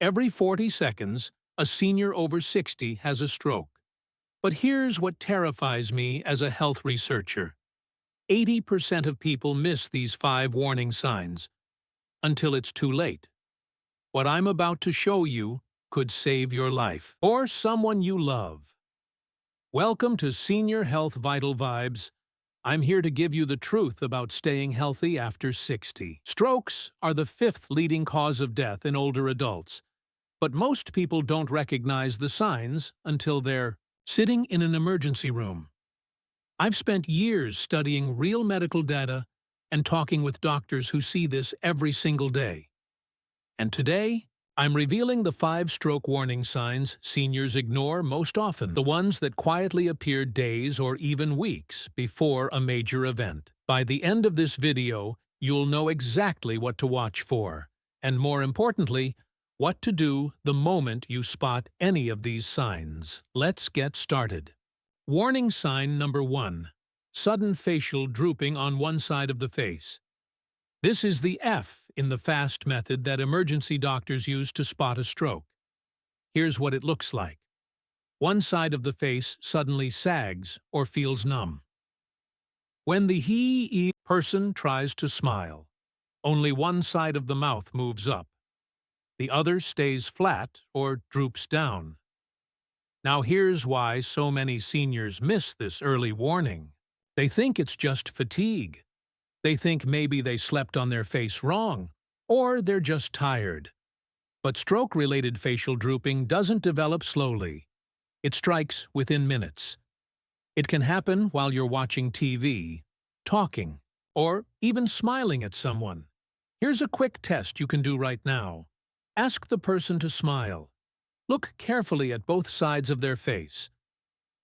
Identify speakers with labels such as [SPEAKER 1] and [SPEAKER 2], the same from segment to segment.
[SPEAKER 1] Every 40 seconds, a senior over 60 has a stroke. But here's what terrifies me as a health researcher. 80% of people miss these 5 warning signs until it's too late. What I'm about to show you could save your life or someone you love. Welcome to Senior Health Vital Vibes. I'm here to give you the truth about staying healthy after 60. Strokes are the 5th leading cause of death in older adults, but most people don't recognize the signs until they're sitting in an emergency room. I've spent years studying real medical data and talking with doctors who see this every single day. And today, I'm revealing the 5 stroke warning signs seniors ignore most often, the ones that quietly appear days or even weeks before a major event. By the end of this video, you'll know exactly what to watch for, and more importantly, what to do the moment you spot any of these signs. Let's get started. Warning sign number 1. Sudden facial drooping on one side of the face. This is the F in the FAST method that emergency doctors use to spot a stroke. Here's what it looks like. One side of the face suddenly sags or feels numb. When the he person tries to smile, only one side of the mouth moves up. The other stays flat or droops down. Now here's why so many seniors miss this early warning. They think it's just fatigue. They think maybe they slept on their face wrong, or they're just tired. But stroke-related facial drooping doesn't develop slowly. It strikes within minutes. It can happen while you're watching TV, talking, or even smiling at someone. Here's a quick test you can do right now. Ask the person to smile. Look carefully at both sides of their face.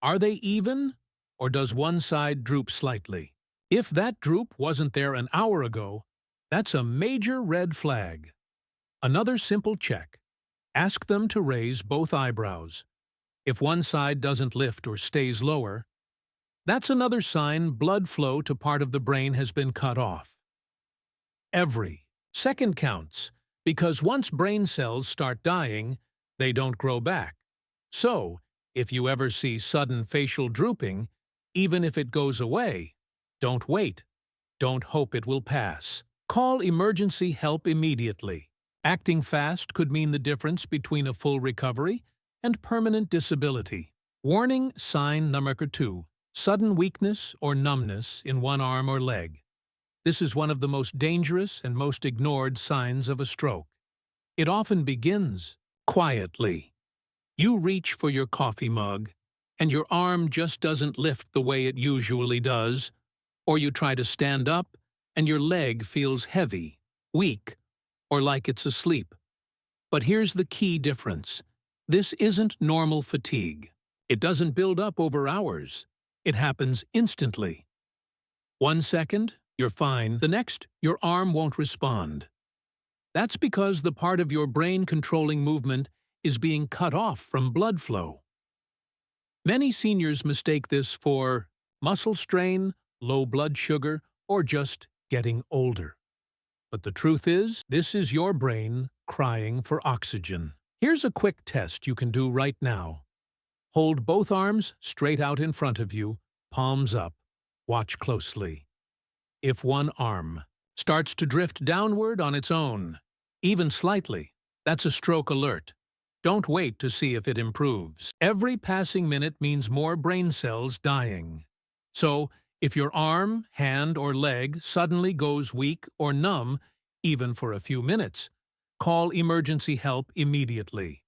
[SPEAKER 1] Are they even, or does one side droop slightly? If that droop wasn't there an hour ago, that's a major red flag. Another simple check. Ask them to raise both eyebrows. If one side doesn't lift or stays lower, that's another sign blood flow to part of the brain has been cut off. Every second counts, because once brain cells start dying, they don't grow back. So, if you ever see sudden facial drooping, even if it goes away, don't wait. Don't hope it will pass. Call emergency help immediately. Acting fast could mean the difference between a full recovery and permanent disability. Warning sign number 2. Sudden weakness or numbness in one arm or leg. This is one of the most dangerous and most ignored signs of a stroke. It often begins quietly. You reach for your coffee mug, and your arm just doesn't lift the way it usually does. Or you try to stand up, and your leg feels heavy, weak, or like it's asleep. But here's the key difference. This isn't normal fatigue. It doesn't build up over hours. It happens instantly. 1 second, you're fine. The next, your arm won't respond. That's because the part of your brain controlling movement is being cut off from blood flow. Many seniors mistake this for muscle strain, low blood sugar, or just getting older. But the truth is, this is your brain crying for oxygen. Here's a quick test you can do right now. Hold both arms straight out in front of you, palms up. Watch closely. If one arm starts to drift downward on its own, even slightly, that's a stroke alert. Don't wait to see if it improves. Every passing minute means more brain cells dying. So, if your arm, hand, or leg suddenly goes weak or numb, even for a few minutes, call emergency help immediately.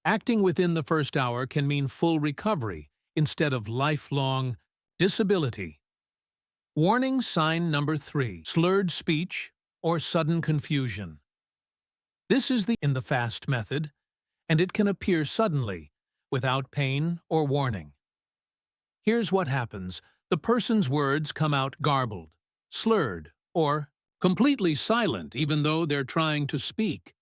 [SPEAKER 1] Acting within the first hour can mean full recovery instead of lifelong disability. Warning sign number 3. Slurred speech or sudden confusion. This is in the FAST method, and it can appear suddenly, without pain or warning. Here's what happens. The person's words come out garbled, slurred, or completely silent even though they're trying to speak.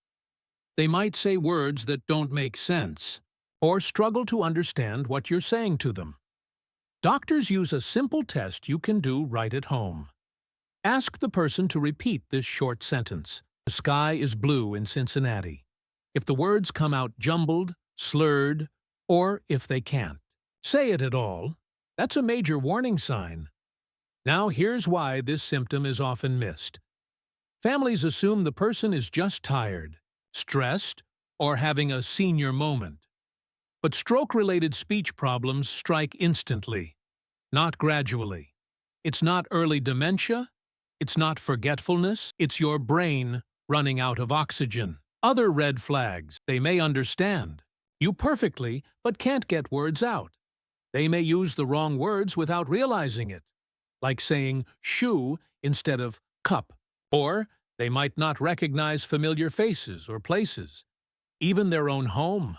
[SPEAKER 1] They might say words that don't make sense, or struggle to understand what you're saying to them. Doctors use a simple test you can do right at home. Ask the person to repeat this short sentence. The sky is blue in Cincinnati. if the words come out jumbled, slurred, or if they can't say it at all, that's a major warning sign. Now here's why this symptom is often missed. Families assume the person is just tired, stressed, or having a senior moment. But stroke-related speech problems strike instantly, not gradually. It's not early dementia, it's not forgetfulness, it's your brain running out of oxygen. Other red flags: they may understand you perfectly but can't get words out. They may use the wrong words without realizing it, like saying shoe instead of cup. Or they might not recognize familiar faces or places, even their own home.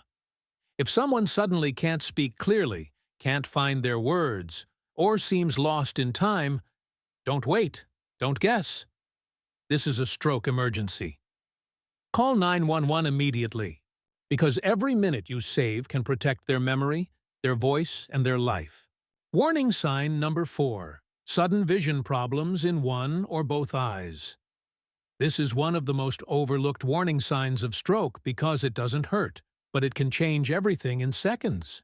[SPEAKER 1] If someone suddenly can't speak clearly, can't find their words, or seems lost in time, don't wait, don't guess. This is a stroke emergency. Call 911 immediately, because every minute you save can protect their memory, their voice, and their life. Warning sign number 4. Sudden vision problems in one or both eyes. This is one of the most overlooked warning signs of stroke because it doesn't hurt, but it can change everything in seconds.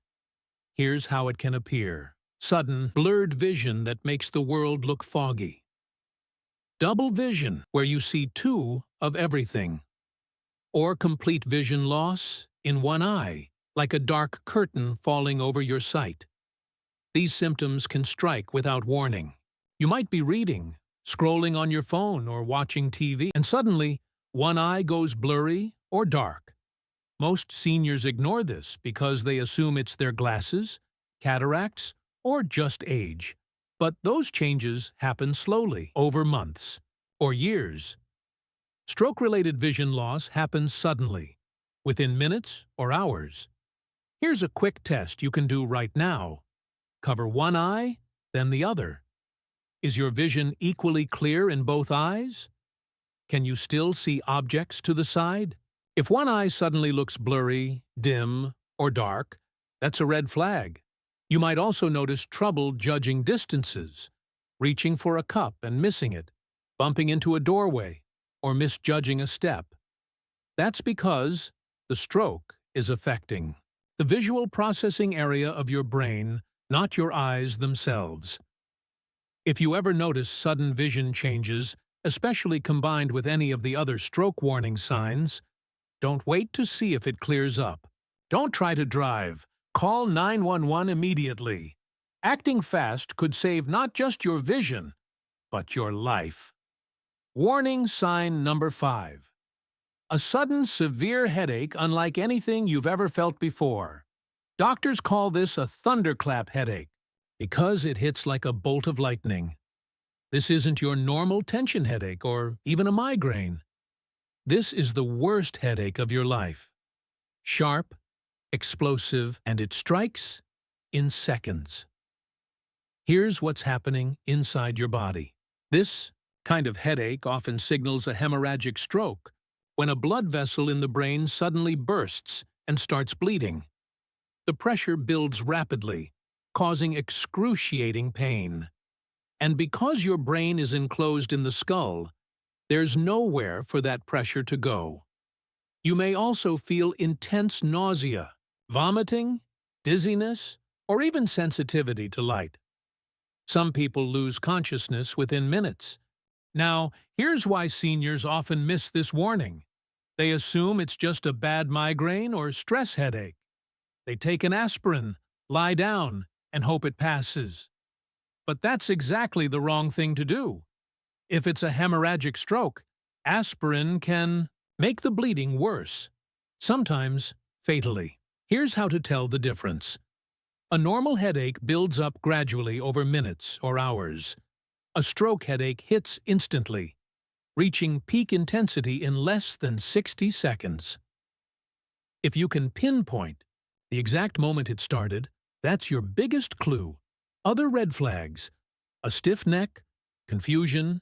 [SPEAKER 1] Here's how it can appear. Sudden, blurred vision that makes the world look foggy. Double vision, where you see two of everything. Or complete vision loss in one eye, like a dark curtain falling over your sight. These symptoms can strike without warning. You might be reading, scrolling on your phone, or watching TV, and suddenly one eye goes blurry or dark. Most seniors ignore this because they assume it's their glasses, cataracts, or just age. But those changes happen slowly, over months or years. Stroke-related vision loss happens suddenly, within minutes or hours. Here's a quick test you can do right now. Cover one eye, then the other. Is your vision equally clear in both eyes? Can you still see objects to the side? If one eye suddenly looks blurry, dim, or dark, that's a red flag. You might also notice trouble judging distances, reaching for a cup and missing it, bumping into a doorway, or misjudging a step. That's because the stroke is affecting the visual processing area of your brain, not your eyes themselves. If you ever notice sudden vision changes, especially combined with any of the other stroke warning signs, don't wait to see if it clears up. Don't try to drive. Call 911 immediately. Acting fast could save not just your vision, but your life. Warning sign number 5. A sudden severe headache unlike anything you've ever felt before. Doctors call this a thunderclap headache because it hits like a bolt of lightning. This isn't your normal tension headache or even a migraine. This is the worst headache of your life. Sharp, explosive, and it strikes in seconds. Here's what's happening inside your body. This kind of headache often signals a hemorrhagic stroke, when a blood vessel in the brain suddenly bursts and starts bleeding. The pressure builds rapidly, causing excruciating pain. And because your brain is enclosed in the skull, there's nowhere for that pressure to go. You may also feel intense nausea, vomiting, dizziness, or even sensitivity to light. Some people lose consciousness within minutes. Now, here's why seniors often miss this warning. They assume it's just a bad migraine or stress headache. They take an aspirin, lie down, and hope it passes. But that's exactly the wrong thing to do. If it's a hemorrhagic stroke, aspirin can make the bleeding worse, sometimes fatally. Here's how to tell the difference. A normal headache builds up gradually over minutes or hours. A stroke headache hits instantly, reaching peak intensity in less than 60 seconds. If you can pinpoint the exact moment it started, that's your biggest clue. Other red flags: a stiff neck, confusion,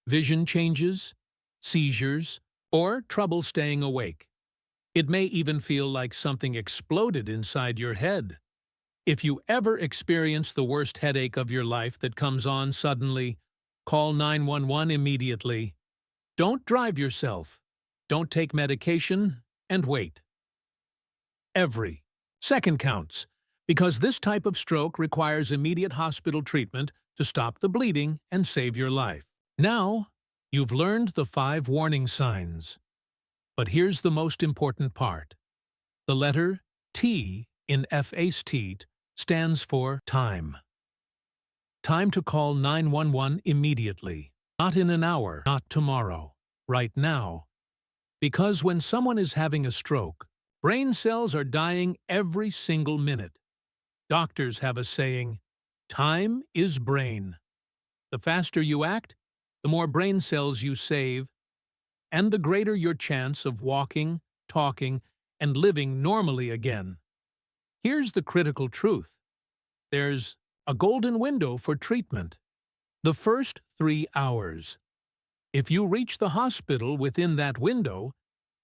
[SPEAKER 1] vision changes, seizures, or trouble staying awake. It may even feel like something exploded inside your head. If you ever experience the worst headache of your life that comes on suddenly, call 911 immediately. Don't drive yourself, don't take medication, and wait. Every second counts, because this type of stroke requires immediate hospital treatment to stop the bleeding and save your life. Now, you've learned the 5 warning signs. But here's the most important part. The letter T in FAST stands for time. Time to call 911 immediately. Not in an hour, not tomorrow, right now. Because when someone is having a stroke, brain cells are dying every single minute. Doctors have a saying, time is brain. The faster you act, the more brain cells you save, and the greater your chance of walking, talking, and living normally again. Here's the critical truth. There's a golden window for treatment. The first 3 hours. If you reach the hospital within that window,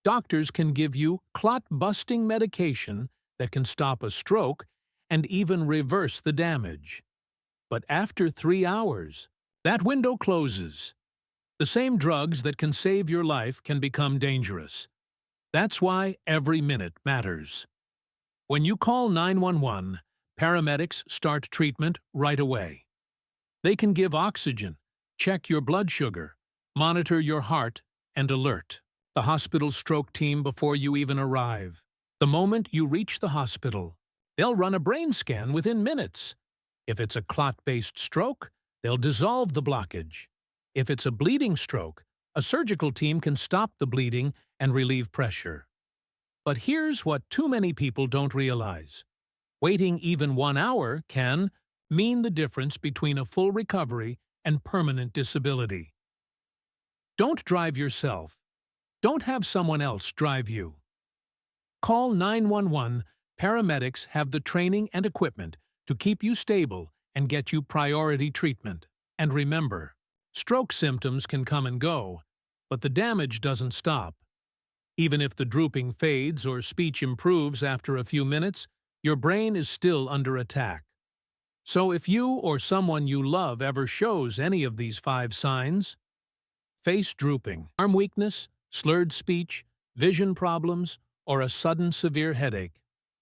[SPEAKER 1] doctors can give you clot-busting medication that can stop a stroke and even reverse the damage. But after 3 hours, that window closes. The same drugs that can save your life can become dangerous. That's why every minute matters. When you call 911, paramedics start treatment right away. They can give oxygen, check your blood sugar, monitor your heart, and alert the hospital stroke team before you even arrive. The moment you reach the hospital, they'll run a brain scan within minutes. If it's a clot-based stroke, they'll dissolve the blockage. If it's a bleeding stroke, a surgical team can stop the bleeding and relieve pressure. But here's what too many people don't realize. Waiting even 1 hour can mean the difference between a full recovery and permanent disability. Don't drive yourself. Don't have someone else drive you. Call 911. Paramedics have the training and equipment to keep you stable and get you priority treatment. And remember, stroke symptoms can come and go, but the damage doesn't stop. Even if the drooping fades or speech improves after a few minutes, your brain is still under attack. So if you or someone you love ever shows any of these 5 signs, face drooping, arm weakness, slurred speech, vision problems, or a sudden severe headache,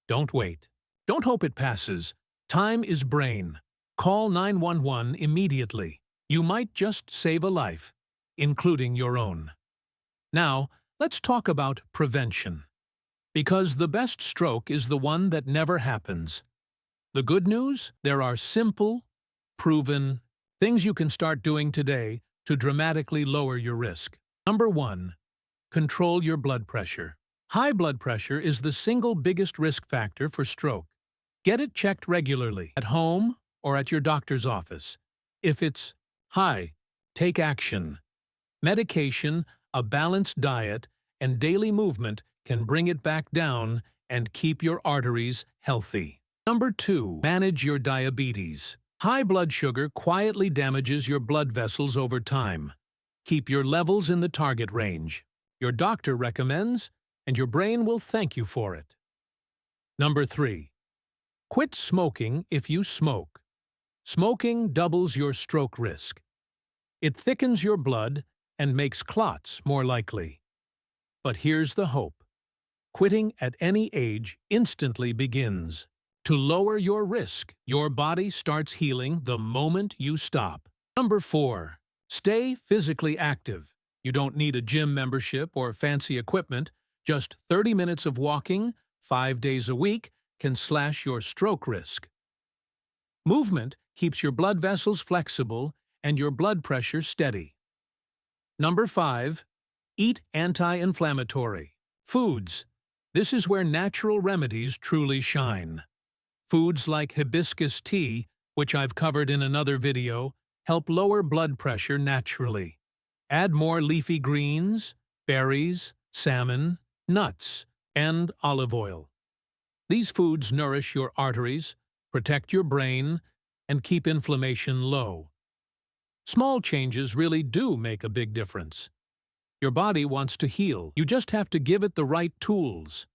[SPEAKER 1] don't wait. Don't hope it passes. Time is brain. Call 911 immediately. You might just save a life, including your own. Now, let's talk about prevention. Because the best stroke is the one that never happens. The good news? There are simple, proven things you can start doing today to dramatically lower your risk. Number 1. Control your blood pressure. High blood pressure is the single biggest risk factor for stroke. Get it checked regularly, at home or at your doctor's office. If it's high, take action. Medication, a balanced diet, and daily movement can bring it back down and keep your arteries healthy. Number 2. Manage your diabetes. High blood sugar quietly damages your blood vessels over time. Keep your levels in the target range. Your doctor recommends, and your brain will thank you for it. Number 3. Quit smoking if you smoke. Smoking doubles your stroke risk. It thickens your blood and makes clots more likely. But here's the hope. Quitting at any age instantly begins. To lower your risk, your body starts healing the moment you stop. Number 4. Stay physically active. You don't need a gym membership or fancy equipment. Just 30 minutes of walking, 5 days a week, can slash your stroke risk. Movement keeps your blood vessels flexible and your blood pressure steady. Number 5. Eat anti-inflammatory foods. This is where natural remedies truly shine. Foods like hibiscus tea, which I've covered in another video, help lower blood pressure naturally. Add more leafy greens, berries, salmon, nuts, and olive oil. These foods nourish your arteries, protect your brain, and keep inflammation low. Small changes really do make a big difference. Your body wants to heal. You just have to give it the right tools.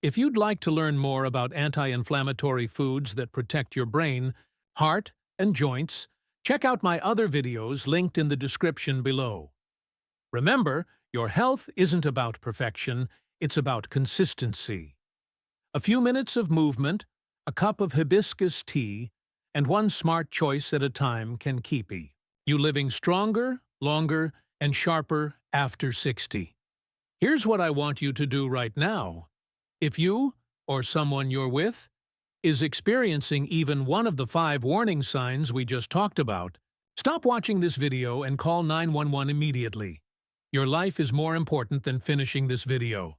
[SPEAKER 1] If you'd like to learn more about anti-inflammatory foods that protect your brain, heart, and joints, check out my other videos linked in the description below. Remember, your health isn't about perfection, it's about consistency. A few minutes of movement, a cup of hibiscus tea, and one smart choice at a time can keep you living stronger, longer, and sharper after 60. Here's what I want you to do right now. If you, or someone you're with, is experiencing even one of the 5 warning signs we just talked about, stop watching this video and call 911 immediately. Your life is more important than finishing this video.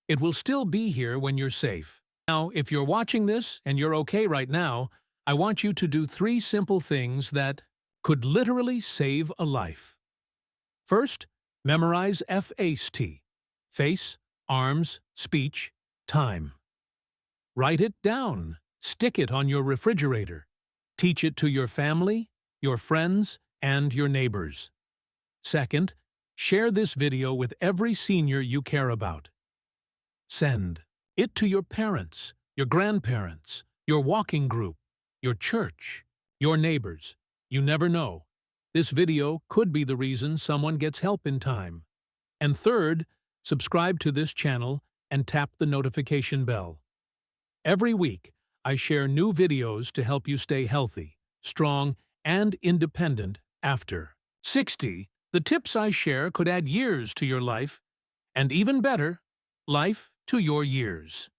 [SPEAKER 1] It will still be here when you're safe. Now, if you're watching this and you're okay right now, I want you to do 3 simple things that could literally save a life. First, memorize FAST. Face, arms, speech, time. Write it down. Stick it on your refrigerator. Teach it to your family, your friends, and your neighbors. Second, share this video with every senior you care about. Send it to your parents, your grandparents, your walking group, your church, your neighbors. You never know. This video could be the reason someone gets help in time. And third, subscribe to this channel and tap the notification bell. Every week, I share new videos to help you stay healthy, strong, and independent after 60. The tips I share could add years to your life, and even better, life to your years.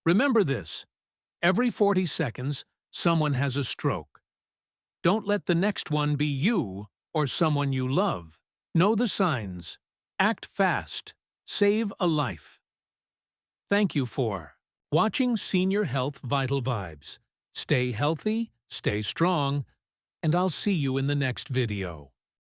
[SPEAKER 1] Remember this: every 40 seconds, someone has a stroke. Don't let the next one be you or someone you love. Know the signs. Act fast. Save a life. Thank you for watching Senior Health Vital Vibes. Stay healthy, stay strong, and I'll see you in the next video.